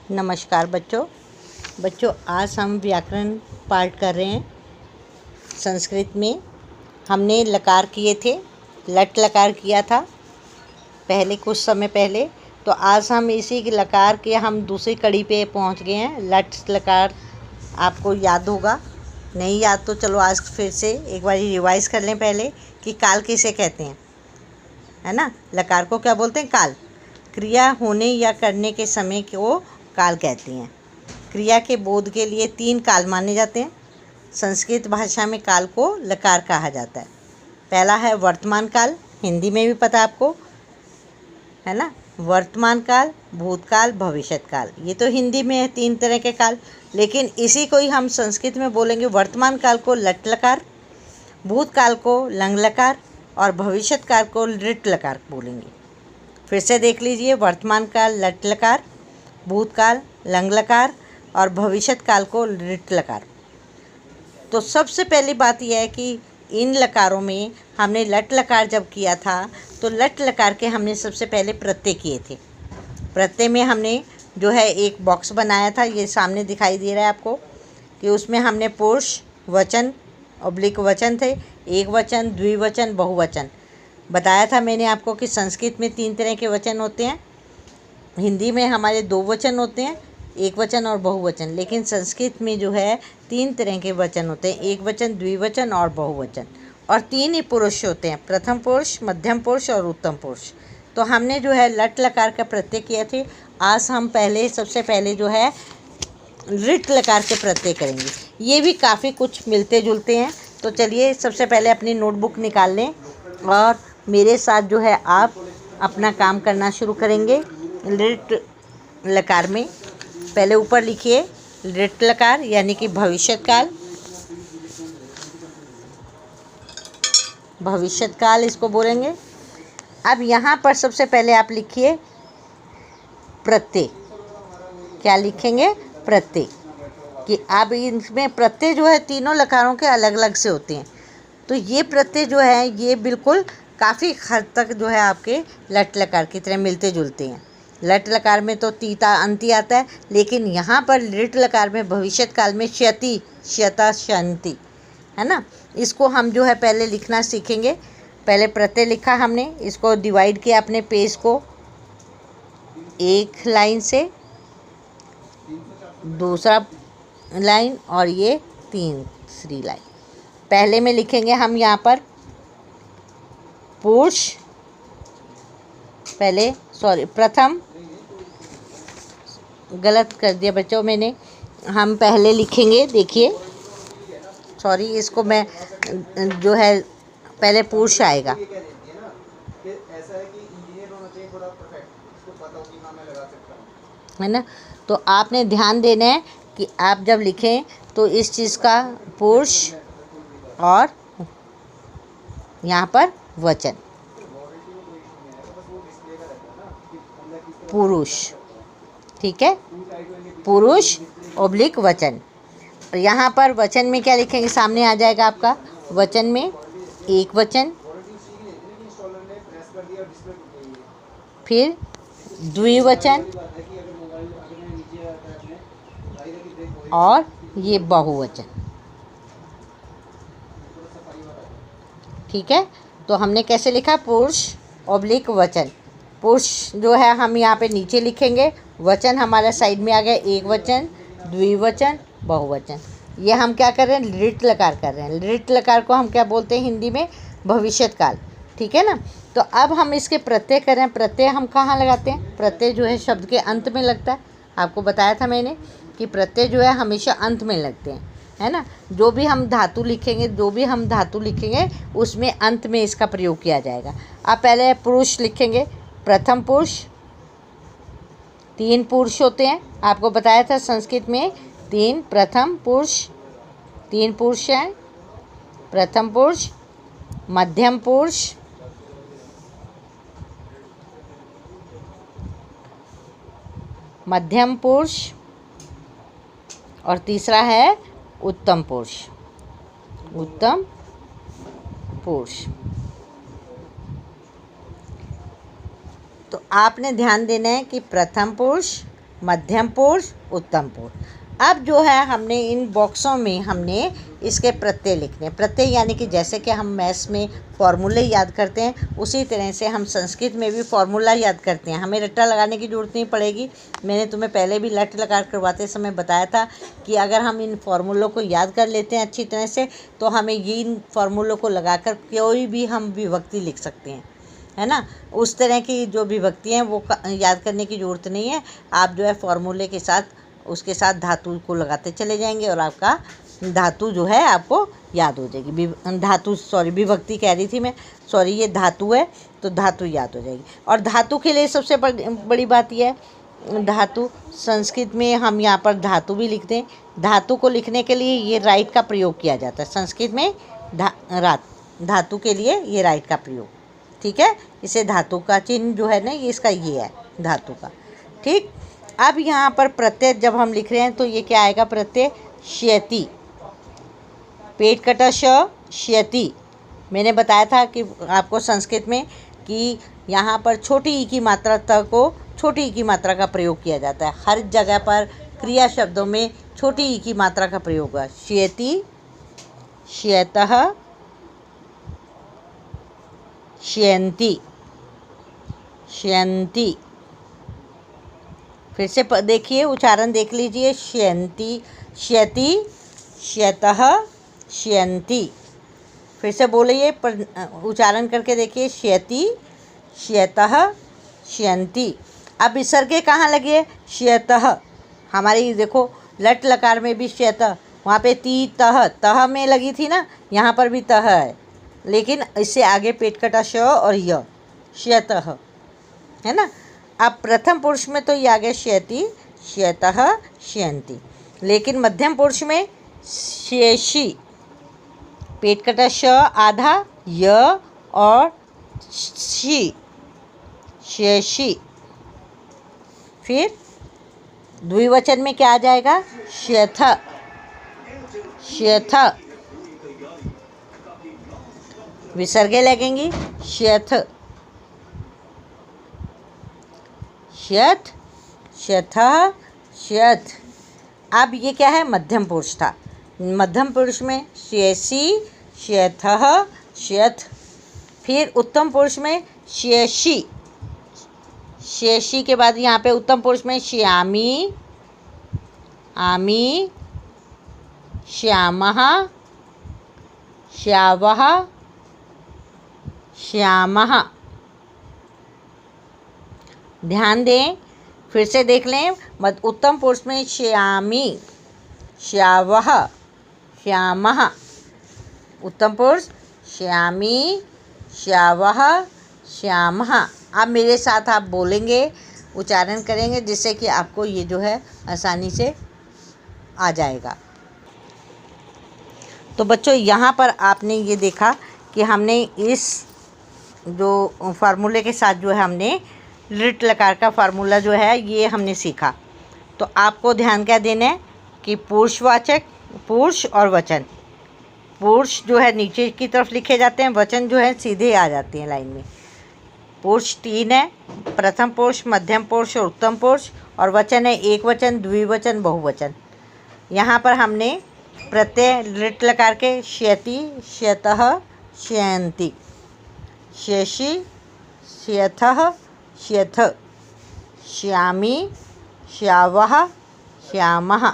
नमस्कार बच्चों आज हम व्याकरण पाठ कर रहे हैं। संस्कृत में हमने लकार किए थे, लट लकार किया था पहले कुछ समय पहले। तो आज हम इसी के लकार के हम दूसरी कड़ी पे पहुंच गए हैं। लट लकार आपको याद होगा, नहीं याद तो चलो आज फिर से एक बार रिवाइज़ कर लें पहले कि काल किसे कहते हैं, है ना। लकार को क्या बोलते हैं? काल। क्रिया होने या करने के समय को काल कहते हैं। क्रिया के बोध के लिए 3 काल माने जाते हैं। संस्कृत भाषा में काल को लकार कहा जाता है। पहला है वर्तमान काल, हिंदी में भी पता आपको है ना। वर्तमान काल, भूतकाल, भविष्यत काल, ये तो हिंदी में है 3 तरह के काल। लेकिन इसी को ही हम संस्कृत में बोलेंगे। वर्तमान काल को लट लकार, भूतकाल को लंग लकार और भविष्यत काल को लृट लकार बोलेंगे। फिर से देख लीजिए, वर्तमान काल लट लकार, भूतकाल लंग लकार और भविष्यत काल को लृट लकार। तो सबसे पहली बात यह है कि इन लकारों में हमने लट लकार जब किया था तो लट लकार के हमने सबसे पहले प्रत्यय किए थे। प्रत्यय में हमने जो है एक बॉक्स बनाया था, ये सामने दिखाई दे रहा है आपको, कि उसमें हमने पुरुष वचन ऑब्लिक वचन थे, एक वचन, द्विवचन, बहुवचन बताया था मैंने आपको कि संस्कृत में 3 तरह के वचन होते हैं। हिंदी में हमारे 2 वचन होते हैं, एक वचन और बहुवचन। लेकिन संस्कृत में जो है 3 तरह के वचन होते हैं, एक वचन, द्विवचन और बहुवचन। और 3 ही पुरुष होते हैं, प्रथम पुरुष, मध्यम पुरुष और उत्तम पुरुष। तो हमने जो है लट लकार का प्रत्यय किया थे। आज हम सबसे पहले जो है लृट लकार के प्रत्यय करेंगे। ये भी काफ़ी कुछ मिलते जुलते हैं। तो चलिए सबसे पहले अपनी नोटबुक निकाल लें और मेरे साथ जो है आप अपना काम करना शुरू करेंगे। लृट लकार में पहले ऊपर लिखिए लृट लकार यानी कि भविष्यत काल। भविष्यत काल इसको बोलेंगे। अब यहाँ पर सबसे पहले आप लिखिए प्रत्यय। क्या लिखेंगे? प्रत्यय। कि अब इसमें प्रत्यय जो है तीनों लकारों के अलग अलग से होते हैं। तो ये प्रत्यय जो है ये बिल्कुल काफ़ी हद तक जो है आपके लट लकार की तरह मिलते जुलते हैं। लट लकार में तो तीता अंति आता है, लेकिन यहाँ पर लृट लकार में भविष्यत काल में क्षति, क्षता, शंति, है ना। इसको हम जो है पहले लिखना सीखेंगे। पहले प्रत्यय लिखा हमने, इसको डिवाइड किया अपने पेज को, एक लाइन से दूसरा लाइन और ये तीसरी लाइन। पहले में लिखेंगे हम यहाँ पर पुरुष, पहले प्रथम, गलत कर दिया बच्चों मैंने। हम पहले लिखेंगे, देखिए इसको मैं जो है पहले पुरुष आएगा, है ना। तो आपने ध्यान देना है कि आप जब लिखें तो इस चीज़ का पुरुष और यहाँ पर वचन पुरुष, ठीक है, पुरुष ऑब्लिक वचन। और यहाँ पर वचन में क्या लिखेंगे? सामने आ जाएगा आपका वचन में एक वचन, फिर द्विवचन और ये बहुवचन, ठीक है। तो हमने कैसे लिखा? पुरुष ऑब्लिक वचन। पुरुष जो है हम यहाँ पे नीचे लिखेंगे, वचन हमारा साइड में आ गया, एक वचन, द्विवचन, बहुवचन। ये हम क्या कर रहे हैं? लृट लकार कर रहे हैं। लृट लकार को हम क्या बोलते हैं हिंदी में? भविष्यत काल, ठीक है ना। तो अब हम इसके प्रत्यय कर रहे हैं। प्रत्यय हम कहाँ लगाते हैं? प्रत्यय जो है शब्द के अंत में लगता है। आपको बताया था मैंने कि प्रत्यय जो है हमेशा अंत में लगते हैं, है ना। जो भी हम धातु लिखेंगे उसमें अंत में इसका प्रयोग किया जाएगा। अब पहले पुरुष लिखेंगे, प्रथम पुरुष। 3 पुरुष होते हैं, आपको बताया था संस्कृत में 3 प्रथम पुरुष, 3 पुरुष हैं, प्रथम पुरुष, मध्यम पुरुष, और तीसरा है उत्तम पुरुष। उत्तम पुरुष। तो आपने ध्यान देना है कि प्रथम पुरुष, मध्यम पुरुष, उत्तम पुरुष। अब जो है हमने इन बॉक्सों में हमने इसके प्रत्यय लिखने। प्रत्यय यानी कि जैसे कि हम मैथ्स में फॉर्मूले याद करते हैं, उसी तरह से हम संस्कृत में भी फॉर्मूला याद करते हैं। हमें रट्टा लगाने की ज़रूरत नहीं पड़ेगी। मैंने तुम्हें पहले भी लट लकार करवाते समय बताया था कि अगर हम इन फॉर्मूलों को याद कर लेते हैं अच्छी तरह से, तो हमें ये इन फॉर्मूलों को लगाकर कोई भी हम विभक्ति लिख सकते हैं, है ना। उस तरह की जो विभक्ति हैं वो याद करने की ज़रूरत नहीं है। आप जो है फॉर्मूले के साथ उसके साथ धातु को लगाते चले जाएंगे और आपका धातु जो है आपको याद हो जाएगी। धातु विभक्ति कह रही थी मैं, ये धातु है तो धातु याद हो जाएगी। और धातु के लिए सबसे बड़ी बात यह है, धातु संस्कृत में हम यहाँ पर धातु भी लिखते हैं। धातु को लिखने के लिए ये राइट का प्रयोग किया जाता है संस्कृत में। धातु के लिए ये राइट का प्रयोग, ठीक है। इसे धातु का चिन्ह जो है ना, ये इसका ये है धातु का, ठीक। अब यहाँ पर प्रत्यय जब हम लिख रहे हैं तो ये क्या आएगा, प्रत्यय श्यति। पेट कटा श, श्यति। मैंने बताया था कि आपको संस्कृत में कि यहाँ पर छोटी ई की मात्रा तक को छोटी ई की मात्रा का प्रयोग किया जाता है। हर जगह पर क्रिया शब्दों में छोटी ई की मात्रा का प्रयोग हुआ। श्यति, श्यतः, श्यन्ति, श्यन्ति। फिर से देखिए, उच्चारण देख लीजिए। श्यन्ति, श्यति, श्यतः, श्यन्ति। फिर से बोलिए, उच्चारण करके देखिए। श्यति, श्यतः, श्यन्ति। अब विसर्गे कहाँ लगे? श्यतः। हमारी देखो लट लकार में भी श्यतः, वहाँ पे ती तह में लगी थी ना, यहाँ पर भी तह है, लेकिन इससे आगे पेट कटा श और य, श्यतः, है ना। अब प्रथम पुरुष में तो ये आ गया श्यति, श्यतः, श्यन्ति। लेकिन मध्यम पुरुष में शेषी, पेट कटा श आधा, य और शी, शेषी। फिर द्विवचन में क्या आ जाएगा? श्यथ, श्यथ। विसर्गे लगेंगी। श्यथ, श्यथ, श्यथः, श्यथ। अब ये क्या है? मध्यम पुरुष था। मध्यम पुरुष में श्येषी, श्यथः, श्यथ। फिर उत्तम पुरुष में श्येषी, शेषी के बाद यहाँ पे उत्तम पुरुष में श्यामी, आमी, श्यामः, श्यावः, श्यामः। ध्यान दें, फिर से देख लें। उत्तम पुरुष में श्यामी, श्यावः, श्यामः। उत्तम पुरुष श्यामी, श्यावः, श्यामः। अब मेरे साथ आप बोलेंगे, उच्चारण करेंगे, जिससे कि आपको ये जो है आसानी से आ जाएगा। तो बच्चों, यहाँ पर आपने ये देखा कि हमने इस जो फार्मूले के साथ जो है हमने लिट लकार का फार्मूला जो है ये हमने सीखा। तो आपको ध्यान क्या देना है कि पुरुषवाचक, पुरुष और वचन। पुरुष जो है नीचे की तरफ लिखे जाते हैं, वचन जो है सीधे आ जाते हैं लाइन में। पुरुष 3 है, प्रथम पुरुष, मध्यम पुरुष और उत्तम पुरुष। और वचन है एक वचन, द्विवचन, बहुवचन। यहाँ पर हमने प्रत्यय लिट लकार के श्यति, श्यतः, श्यन्ति, शेषी, श्यथः, श्यथ, श्यामी, श्यावः, श्यामः।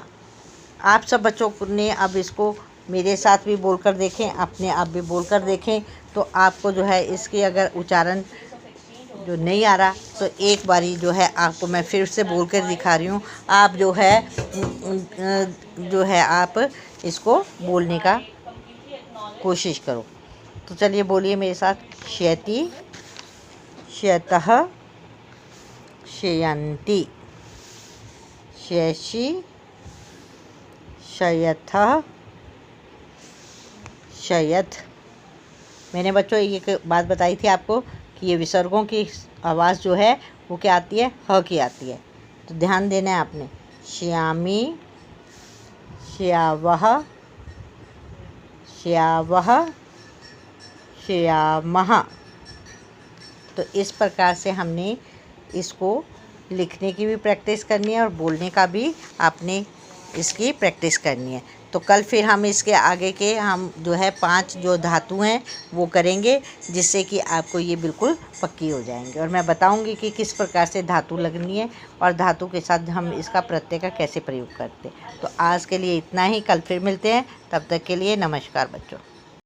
आप सब बच्चों ने अब इसको मेरे साथ भी बोलकर देखें, अपने आप भी बोलकर देखें। तो आपको जो है इसके अगर उच्चारण जो नहीं आ रहा तो एक बारी जो है आपको मैं फिर से बोल कर दिखा रही हूँ। आप जो है आप इसको बोलने का कोशिश करो। तो चलिए बोलिए मेरे साथ। श्यति, श्यतः, श्यन्ति, शेषी, श्यथः, श्यथ। मैंने बच्चों ये बात बताई थी आपको कि ये विसर्गों की आवाज़ जो है वो क्या आती है? ह की आती है। तो ध्यान देना है आपने। श्यामी, श्यावः, श्यावः, श्यामः। तो इस प्रकार से हमने इसको लिखने की भी प्रैक्टिस करनी है और बोलने का भी आपने इसकी प्रैक्टिस करनी है। तो कल फिर हम इसके आगे के हम जो है 5 जो धातु हैं वो करेंगे, जिससे कि आपको ये बिल्कुल पक्की हो जाएंगे। और मैं बताऊंगी कि किस प्रकार से धातु लगनी है और धातु के साथ हम इसका प्रत्यय का कैसे प्रयोग करते हैं। तो आज के लिए इतना ही, कल फिर मिलते हैं। तब तक के लिए नमस्कार बच्चों।